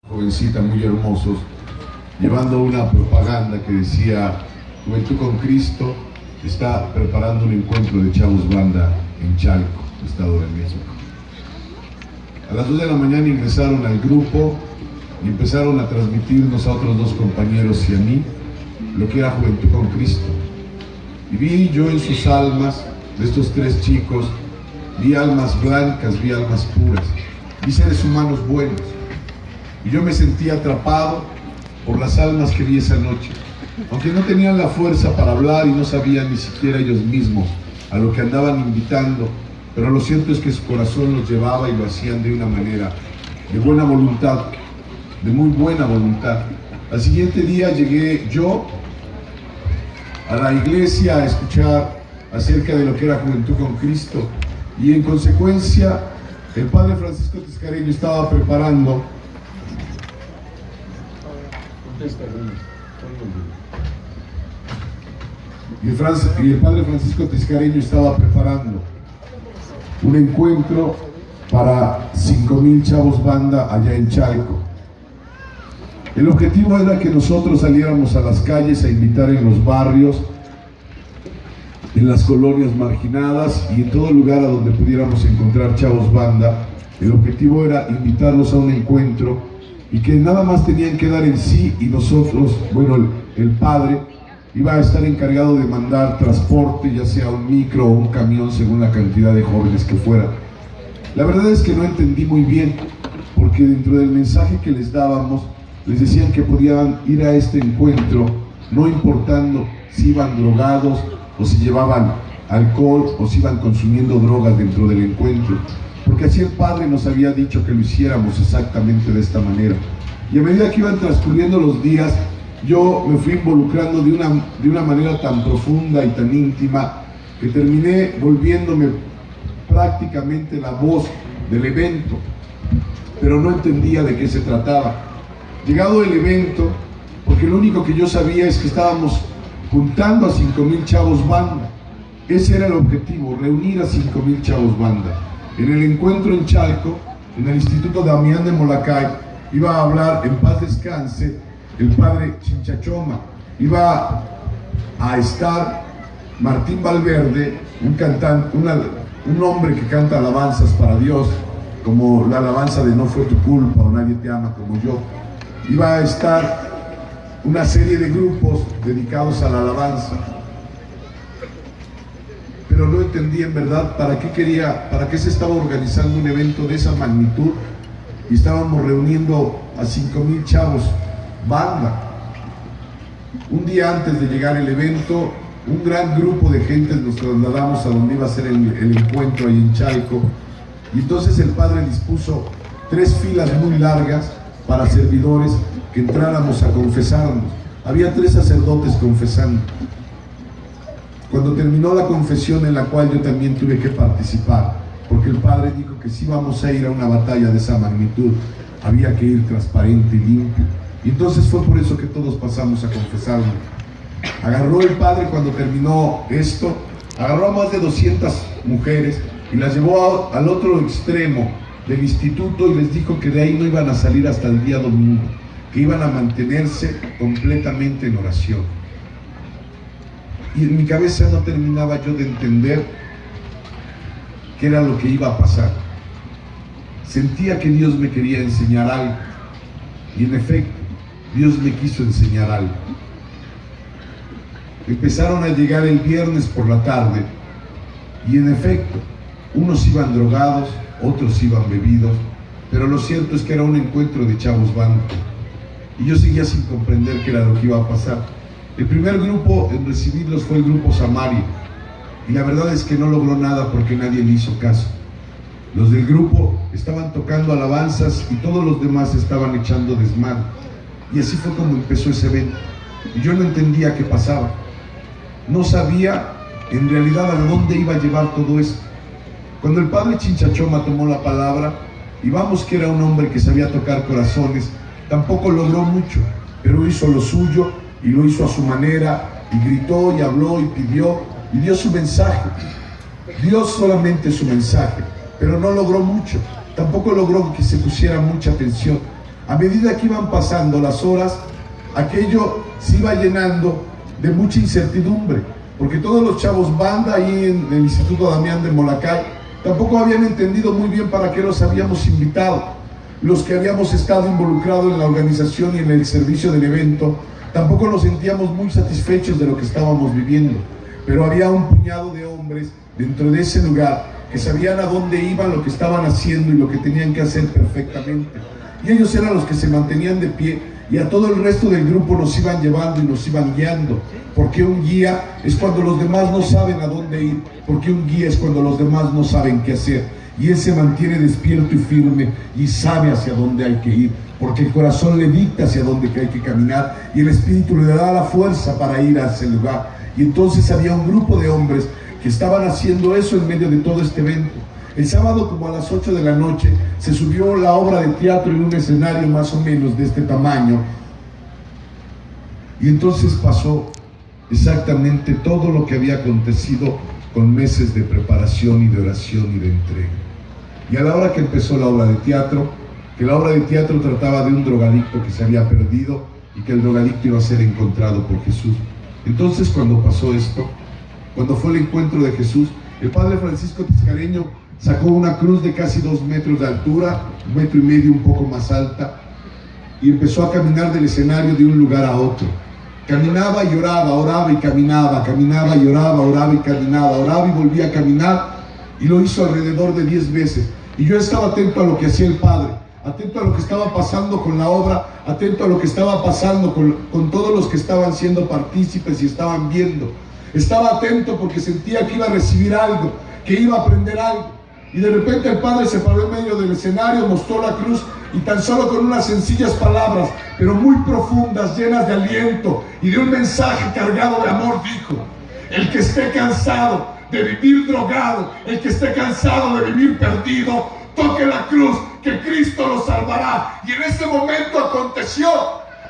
Jovencita, muy hermosos, llevando una propaganda que decía: Juventud con Cristo está preparando un encuentro de chavos banda en Chalco, Estado de México. A las 2 de la mañana ingresaron al grupo y empezaron a transmitirnos a otros 2 compañeros y a mí lo que era Juventud con Cristo. Y vi yo en sus almas, de estos 3 chicos, vi almas blancas, vi almas puras, vi seres humanos buenos. Y yo me sentía atrapado por las almas que vi esa noche. Aunque no tenían la fuerza para hablar y no sabían ni siquiera ellos mismos a lo que andaban invitando, pero lo cierto es que su corazón los llevaba y lo hacían de una manera de buena voluntad, de muy buena voluntad. Al siguiente día llegué yo a la iglesia a escuchar acerca de lo que era Juventud con Cristo, y en consecuencia el padre Francisco Tiscareño estaba preparando y el padre Francisco Tiscareño estaba preparando un encuentro para 5,000 chavos banda allá en Chalco. El objetivo era que nosotros saliéramos a las calles a invitar en los barrios, en las colonias marginadas y en todo lugar a donde pudiéramos encontrar chavos banda. El objetivo era invitarlos a un encuentro y que nada más tenían que dar en sí, y nosotros, bueno, el padre iba a estar encargado de mandar transporte, ya sea un micro o un camión según la cantidad de jóvenes que fuera. La verdad es que no entendí muy bien, porque dentro del mensaje que les dábamos, les decían que podían ir a este encuentro no importando si iban drogados o si llevaban alcohol o si iban consumiendo drogas dentro del encuentro, porque así el padre nos había dicho que lo hiciéramos exactamente de esta manera. Y a medida que iban transcurriendo los días, yo me fui involucrando de una manera tan profunda y tan íntima que terminé volviéndome prácticamente la voz del evento, pero no entendía de qué se trataba. Llegado el evento, porque lo único que yo sabía es que estábamos juntando a 5,000 chavos banda. Ese era el objetivo, reunir a 5,000 chavos banda. En el encuentro en Chalco, en el Instituto Damián de Molacay, iba a hablar, en paz descanse, el padre Chinchachoma. Iba a estar Martín Valverde, un cantante, un hombre que canta alabanzas para Dios, como la alabanza de No fue tu culpa o Nadie te ama como yo. Iba a estar una serie de grupos dedicados a la alabanza, pero no entendí en verdad para qué se estaba organizando un evento de esa magnitud y estábamos reuniendo a 5,000 chavos banda. Un día antes de llegar el evento, un gran grupo de gente nos trasladamos a donde iba a ser el encuentro ahí en Chalco, y entonces el padre dispuso 3 filas muy largas para servidores que entráramos a confesarnos. Había 3 sacerdotes confesando. Cuando terminó la confesión, en la cual yo también tuve que participar, porque el padre dijo que si íbamos a ir a una batalla de esa magnitud, había que ir transparente y limpio. Y entonces fue por eso que todos pasamos a confesarnos. Agarró el padre, cuando terminó esto, agarró a más de 200 mujeres y las llevó al otro extremo del instituto y les dijo que de ahí no iban a salir hasta el día domingo, que iban a mantenerse completamente en oración. Y en mi cabeza no terminaba yo de entender qué era lo que iba a pasar. Sentía que Dios me quería enseñar algo, y en efecto, Dios me quiso enseñar algo. Empezaron a llegar el viernes por la tarde, y en efecto, unos iban drogados, otros iban bebidos, pero lo cierto es que era un encuentro de chavos banda, y yo seguía sin comprender qué era lo que iba a pasar. El primer grupo en recibirlos fue el grupo Samaria, y la verdad es que no logró nada porque nadie le hizo caso. Los del grupo estaban tocando alabanzas y todos los demás estaban echando desmadre, y así fue como empezó ese evento, y yo no entendía qué pasaba. No sabía en realidad a dónde iba a llevar todo esto. Cuando el padre Chinchachoma tomó la palabra, y vamos que era un hombre que sabía tocar corazones, tampoco logró mucho, pero hizo lo suyo y lo hizo a su manera, y gritó y habló y pidió y dio su mensaje. Dio solamente su mensaje, pero no logró mucho. Tampoco logró que se pusiera mucha atención. A medida que iban pasando las horas, aquello se iba llenando de mucha incertidumbre, porque todos los chavos banda ahí en el Instituto Damián de Molacay tampoco habían entendido muy bien para qué los habíamos invitado. Los que habíamos estado involucrados en la organización y en el servicio del evento, tampoco nos sentíamos muy satisfechos de lo que estábamos viviendo, pero había un puñado de hombres dentro de ese lugar que sabían a dónde iban, lo que estaban haciendo y lo que tenían que hacer perfectamente. Y ellos eran los que se mantenían de pie, y a todo el resto del grupo nos iban llevando y nos iban guiando, porque un guía es cuando los demás no saben a dónde ir, porque un guía es cuando los demás no saben qué hacer, y él se mantiene despierto y firme y sabe hacia dónde hay que ir, porque el corazón le dicta hacia dónde hay que caminar, y el espíritu le da la fuerza para ir a ese lugar. Y entonces había un grupo de hombres que estaban haciendo eso en medio de todo este evento. El sábado, como a las 8 de la noche, se subió la obra de teatro en un escenario más o menos de este tamaño, y entonces pasó exactamente todo lo que había acontecido con meses de preparación y de oración y de entrega. Y a la hora que empezó la obra de teatro, que la obra de teatro trataba de un drogadicto que se había perdido y que el drogadicto iba a ser encontrado por Jesús. Entonces, cuando pasó esto, cuando fue el encuentro de Jesús, el padre Francisco Tiscareño sacó una cruz de casi 2 metros de altura, 1,5 metros un poco más alta, y empezó a caminar del escenario de un lugar a otro. Caminaba y oraba, oraba y caminaba, caminaba y oraba, oraba y caminaba, oraba y volvía a caminar, y lo hizo alrededor de 10 veces. Y yo estaba atento a lo que hacía el padre, atento a lo que estaba pasando con la obra, atento a lo que estaba pasando con todos los que estaban siendo partícipes y estaban viendo. Estaba atento porque sentía que iba a recibir algo, que iba a aprender algo. Y de repente el padre se paró en medio del escenario, mostró la cruz, y tan solo con unas sencillas palabras, pero muy profundas, llenas de aliento y de un mensaje cargado de amor, dijo: el que esté cansado de vivir drogado, el que esté cansado de vivir perdido, toque la cruz, que Cristo lo salvará. Y en ese momento aconteció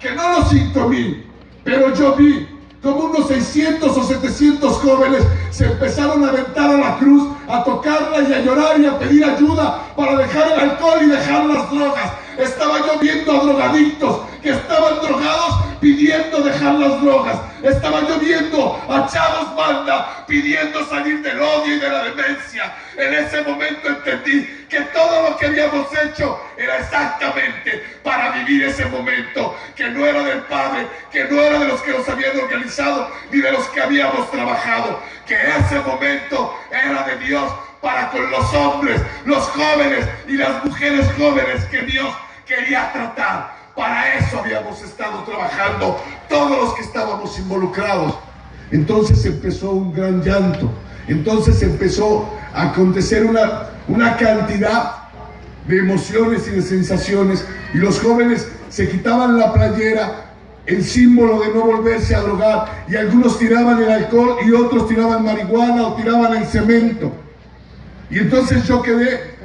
que no los 5,000, pero yo vi como unos 600 o 700 jóvenes se empezaron a aventar a la cruz, a tocarla y a llorar y a pedir ayuda para dejar el alcohol y dejar las drogas. Estaba yo viendo a drogadictos que estaban drogados pidiendo dejar las drogas. Estaba yo viendo a chavos banda pidiendo salir del odio y de la demencia. En ese momento entendí que todo lo que habíamos hecho era exactamente para vivir ese momento, que no era del Padre, que no era de los que nos habían organizado, ni de los que habíamos trabajado, que ese momento era de Dios para con los hombres, los jóvenes y las mujeres jóvenes que Dios quería tratar. Para eso habíamos estado trabajando todos los que estábamos involucrados. Entonces empezó un gran llanto, entonces empezó a acontecer una cantidad de emociones y de sensaciones, y los jóvenes se quitaban la playera, el símbolo de no volverse a drogar, y algunos tiraban el alcohol y otros tiraban marihuana o tiraban el cemento. Y entonces yo quedé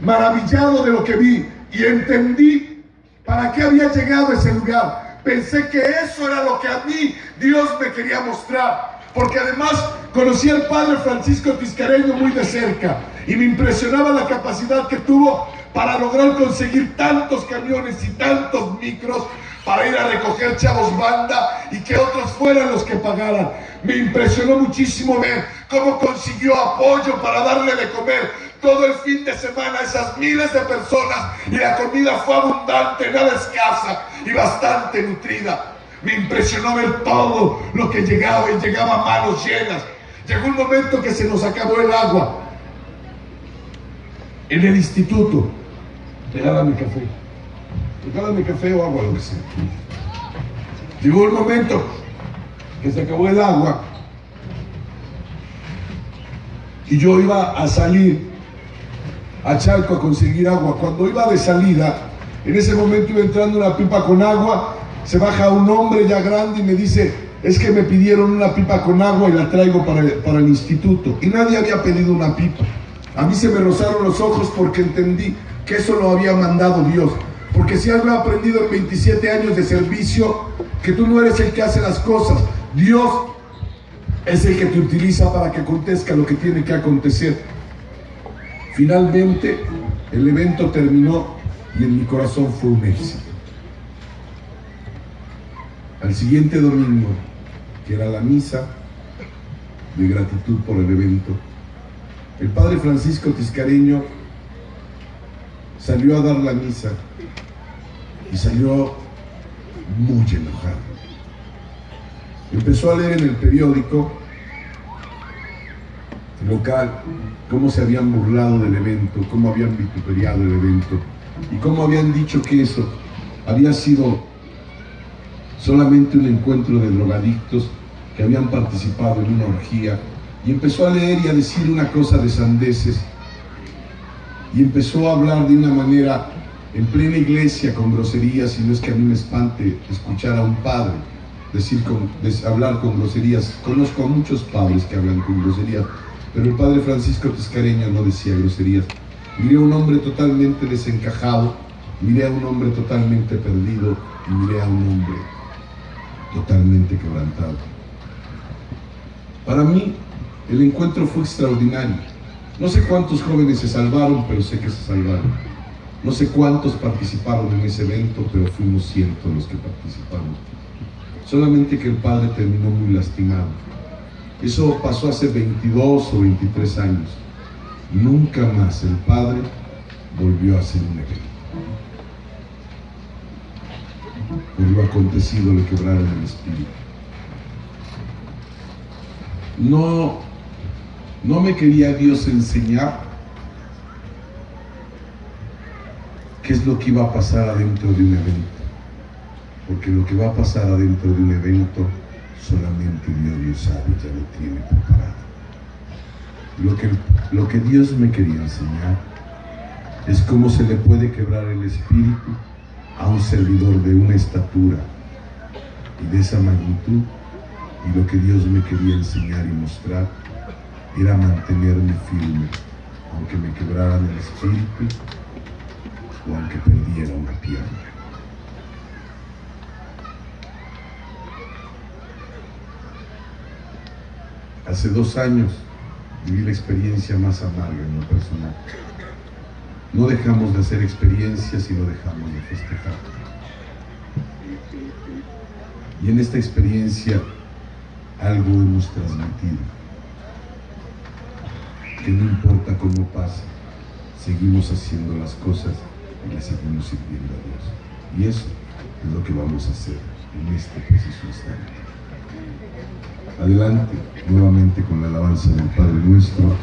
maravillado de lo que vi y entendí para qué había llegado a ese lugar. Pensé que eso era lo que a mí Dios me quería mostrar, porque además conocí al padre Francisco Tiscareño muy de cerca y me impresionaba la capacidad que tuvo para lograr conseguir tantos camiones y tantos micros para ir a recoger chavos banda y que otros fueran los que pagaran. Me impresionó muchísimo ver cómo consiguió apoyo para darle de comer todo el fin de semana a esas miles de personas, y la comida fue abundante, nada escasa y bastante nutrida. Me impresionó ver todo lo que llegaba, y llegaba a manos llenas. Llegó un momento que se nos acabó el agua en el instituto. Regálame café o agua, lo que sea. Llegó el momento que se acabó el agua y yo iba a salir a Chalco a conseguir agua. Cuando iba de salida, en ese momento iba entrando una pipa con agua, se baja un hombre ya grande y me dice: es que me pidieron una pipa con agua y la traigo para el instituto. Y nadie había pedido una pipa. A mí se me rozaron los ojos porque entendí que eso lo había mandado Dios. Porque si algo he aprendido en 27 años de servicio, que tú no eres el que hace las cosas, Dios es el que te utiliza para que acontezca lo que tiene que acontecer. Finalmente el evento terminó y en mi corazón fue un éxito. Al siguiente domingo, que era la misa de gratitud por el evento, el padre Francisco Tiscareño salió a dar la misa y salió muy enojado. Empezó a leer en el periódico local cómo se habían burlado del evento, cómo habían vituperiado el evento y cómo habían dicho que eso había sido solamente un encuentro de drogadictos que habían participado en una orgía, y empezó a leer y a decir una cosa de sandeces, y empezó a hablar de una manera en plena iglesia con groserías. Y no es que a mí me espante escuchar a un padre hablar con groserías. Conozco a muchos padres que hablan con groserías, pero el padre Francisco Tiscareño no decía groserías. Miré a un hombre totalmente desencajado, miré a un hombre totalmente perdido y miré a un hombre totalmente quebrantado. Para mí, el encuentro fue extraordinario. No sé cuántos jóvenes se salvaron, pero sé que se salvaron. No sé cuántos participaron en ese evento, pero fuimos cientos los que participamos. Solamente que el padre terminó muy lastimado. Eso pasó hace 22 o 23 años. Nunca más el padre volvió a hacer un evento. Por lo acontecido le quebraron el espíritu. No me quería Dios enseñar qué es lo que iba a pasar adentro de un evento, porque lo que va a pasar adentro de un evento solamente Dios sabe, ya lo tiene preparado. Lo que Dios me quería enseñar es cómo se le puede quebrar el espíritu a un servidor de una estatura y de esa magnitud. Y lo que Dios me quería enseñar y mostrar era mantenerme firme, aunque me quebraran el espíritu o aunque perdiera una pierna. Hace 2 años viví la experiencia más amarga en lo personal. No dejamos de hacer experiencias y no dejamos de festejar. Y en esta experiencia algo hemos transmitido, que no importa cómo pase, seguimos haciendo las cosas y le seguimos sirviendo a Dios. Y eso es lo que vamos a hacer en este preciso instante. Adelante, nuevamente con la alabanza del Padre Nuestro.